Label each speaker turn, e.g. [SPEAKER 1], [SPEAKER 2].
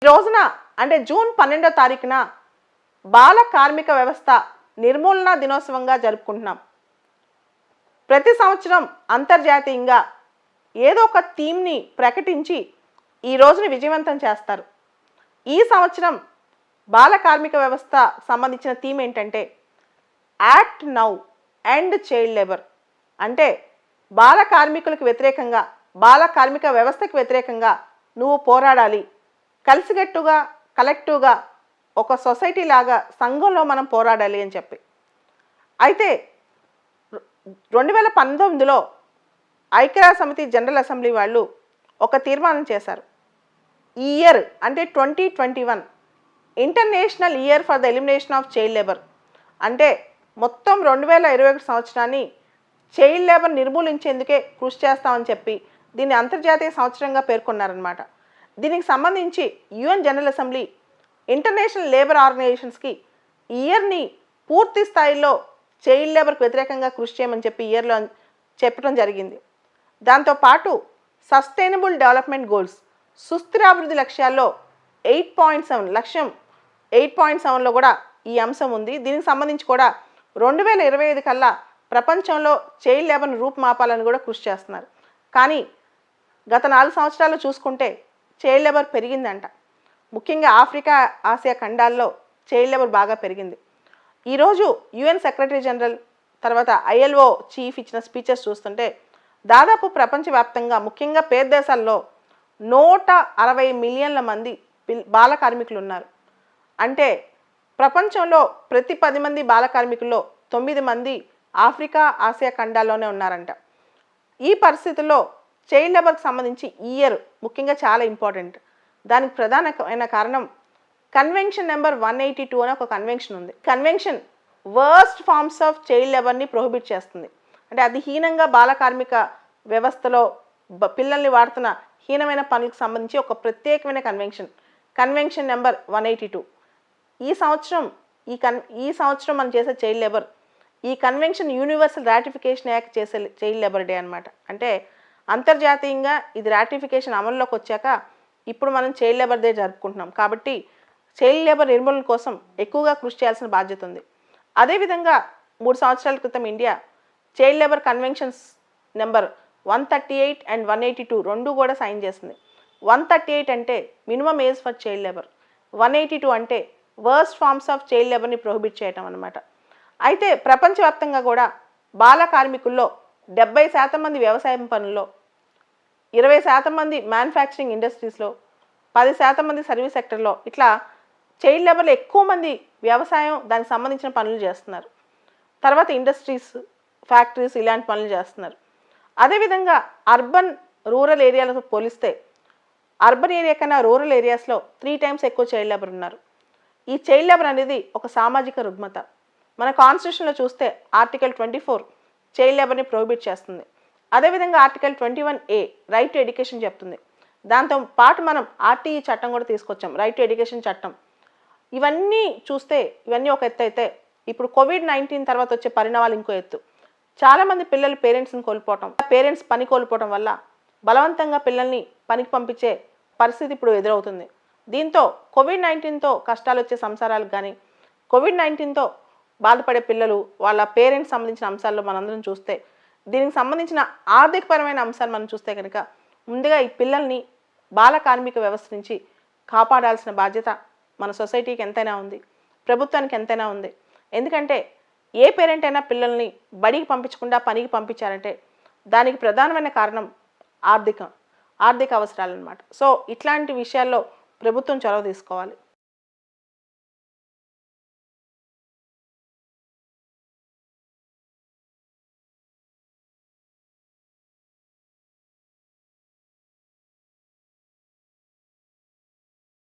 [SPEAKER 1] రోజున అంటే జూన్ 12వ తారీఖున బాల కార్మిక వ్యవస్థ నిర్మూలన దినోత్సవంగా జరుపుకుంటున్నాం. ప్రతి సంవత్సరం అంతర్జాతీయంగా ఏదో ఒక థీమ్ని ప్రకటించి ఈ రోజుని విజయవంతం చేస్తారు. ఈ సంవత్సరం బాల కార్మిక వ్యవస్థ సంబంధించిన థీమ్ ఏంటంటే act now and child labour. అంటే బాల కార్మికులకు వ్యతిరేకంగా, బాల కార్మిక వ్యవస్థకు వ్యతిరేకంగా నువ్వు పోరాడాలి. కలిసికట్టుగా, కలెక్టివ్గా ఒక సొసైటీ లాగా సంఘంలో మనం పోరాడాలి అని చెప్పి. అయితే 2019లో ఐక్యరాజ్య సమితి జనరల్ అసెంబ్లీ వాళ్ళు ఒక తీర్మానం చేశారు. ఈ ఇయర్ అంటే 2021 international year for the elimination of child labour. అంటే మొత్తం 2021 సంవత్సరాన్ని చైల్డ్ లేబర్ నిర్మూలించేందుకే కృషి చేస్తామని చెప్పి దీన్ని అంతర్జాతీయ సంవత్సరంగా పేర్కొన్నారనమాట. దీనికి సంబంధించి UN general assembly international labour ఆర్గనైజేషన్స్కి ఇయర్ని పూర్తి స్థాయిలో చైల్డ్ లేబర్కి వ్యతిరేకంగా కృషి చేయమని చెప్పి ఇయర్లో చెప్పడం జరిగింది. దాంతోపాటు సస్టైనబుల్ డెవలప్మెంట్ గోల్స్, సుస్థిరాభివృద్ధి లక్ష్యాల్లో 8.7 లక్ష్యం 8.7లో కూడా ఈ అంశం ఉంది. దీనికి సంబంధించి కూడా 2025 కల్లా ప్రపంచంలో చైల్డ్ లేబర్ని రూపుమాపాలని కూడా కృషి చేస్తున్నారు. కానీ గత 4 సంవత్సరాలు చూసుకుంటే చైల్డ్ లేబర్ పెరిగిందంట. ముఖ్యంగా ఆఫ్రికా, ఆసియా ఖండాల్లో చైల్డ్ లేబర్ బాగా పెరిగింది. ఈరోజు యుఎన్ సెక్రటరీ జనరల్, తర్వాత ఐఎల్ఓ చీఫ్ ఇచ్చిన స్పీచెస్ చూస్తుంటే దాదాపు ప్రపంచవ్యాప్తంగా ముఖ్యంగా పేద దేశాల్లో 160 మిలియన్ల మంది బాల కార్మికులు ఉన్నారు. అంటే ప్రపంచంలో ప్రతి 10 మంది బాల కార్మికుల్లో 9 మంది ఆఫ్రికా, ఆసియా ఖండాల్లోనే ఉన్నారంట. ఈ పరిస్థితుల్లో చైల్డ్ లేబర్కి సంబంధించి ఈ ఇయర్ ముఖ్యంగా చాలా ఇంపార్టెంట్. దానికి ప్రధానమైన కారణం కన్వెన్షన్ నెంబర్ 182 అనే ఒక కన్వెన్షన్ ఉంది. Convention worst forms of child లేబర్ని ప్రొహిబిట్ చేస్తుంది. అంటే అది హీనంగా బాల కార్మిక వ్యవస్థలో పిల్లల్ని వాడుతున్న హీనమైన పనులకు సంబంధించి ఒక ప్రత్యేకమైన కన్వెన్షన్ నెంబర్ 182. ఈ సంవత్సరం మనం చేసే చైల్డ్ లేబర్, ఈ కన్వెన్షన్ యూనివర్సల్ రాటిఫికేషన్ యాక్ట్ చేసే చైల్డ్ లేబర్ డే అనమాట. అంటే అంతర్జాతీయంగా ఇది రాటిఫికేషన్ అమల్లోకి వచ్చాక ఇప్పుడు మనం చైల్డ్ లేబర్ డే జరుపుకుంటున్నాం. కాబట్టి చైల్డ్ లేబర్ నిర్మూలన కోసం ఎక్కువగా కృషి చేయాల్సిన బాధ్యత ఉంది. అదేవిధంగా 3 సంవత్సరాల క్రితం India child labour conventions number 138 and 182 రెండు కూడా సైన్ చేసింది. 138 అంటే minimum age for child labour, 182 అంటే వర్స్ట్ ఫార్మ్స్ ఆఫ్ చైల్డ్ లేబర్ని ప్రొహిబిట్ చేయటం అనమాట. అయితే ప్రపంచవ్యాప్తంగా కూడా బాల కార్మికుల్లో 70% మంది వ్యవసాయం పనుల్లో, 20% మంది మ్యానుఫ్యాక్చరింగ్ ఇండస్ట్రీస్లో, 10% మంది సర్వీస్ సెక్టర్లో, ఇట్లా చైల్డ్ లేబర్లో ఎక్కువ మంది వ్యవసాయం దానికి సంబంధించిన పనులు చేస్తున్నారు. తర్వాత ఇండస్ట్రీస్, ఫ్యాక్టరీస్ ఇలాంటి పనులు చేస్తున్నారు. అదేవిధంగా అర్బన్, రూరల్ ఏరియాలతో పోలిస్తే అర్బన్ ఏరియా కన్నా రూరల్ ఏరియాస్లో 3 times ఎక్కువ చైల్డ్ లేబర్ ఉన్నారు. ఈ చైల్డ్ లేబర్ అనేది ఒక సామాజిక రుగ్మత. మన కాన్స్టిట్యూషన్లో చూస్తే ఆర్టికల్ 24 చైల్డ్ లేబర్ని ప్రొహిబిట్ చేస్తుంది. అదేవిధంగా article 21A right to education చెప్తుంది. దాంతో పాటు మనం ఆర్టీఈ చట్టం కూడా తీసుకొచ్చాం, రైట్ టు ఎడ్యుకేషన్ చట్టం. ఇవన్నీ చూస్తే ఇవన్నీ ఒక ఎత్తు అయితే ఇప్పుడు COVID-19 తర్వాత వచ్చే పరిణామాలు ఇంకో ఎత్తు. చాలామంది పిల్లలు పేరెంట్స్ని కోల్పోవటం, పేరెంట్స్ పని కోల్పోవటం వల్ల బలవంతంగా పిల్లల్ని పనికి పంపించే పరిస్థితి ఇప్పుడు ఎదురవుతుంది. దీంతో COVID-19తో కష్టాలు వచ్చే సంసారాలకు కానీ, COVID-19తో బాధపడే పిల్లలు, వాళ్ళ పేరెంట్స్ సంబంధించిన అంశాల్లో మనందరం చూస్తే, దీనికి సంబంధించిన ఆర్థికపరమైన అంశాలు మనం చూస్తే కనుక ముందుగా ఈ పిల్లల్ని బాల కార్మిక వ్యవస్థ నుంచి కాపాడాల్సిన బాధ్యత మన సొసైటీకి ఎంతైనా ఉంది, ప్రభుత్వానికి ఎంతైనా ఉంది. ఎందుకంటే ఏ పేరెంట్ అయినా పిల్లల్ని బడికి పంపించకుండా పనికి పంపించారంటే దానికి ప్రధానమైన కారణం ఆర్థిక అవసరాలు అన్నమాట. సో ఇట్లాంటి విషయాల్లో ప్రభుత్వం చొరవ తీసుకోవాలి.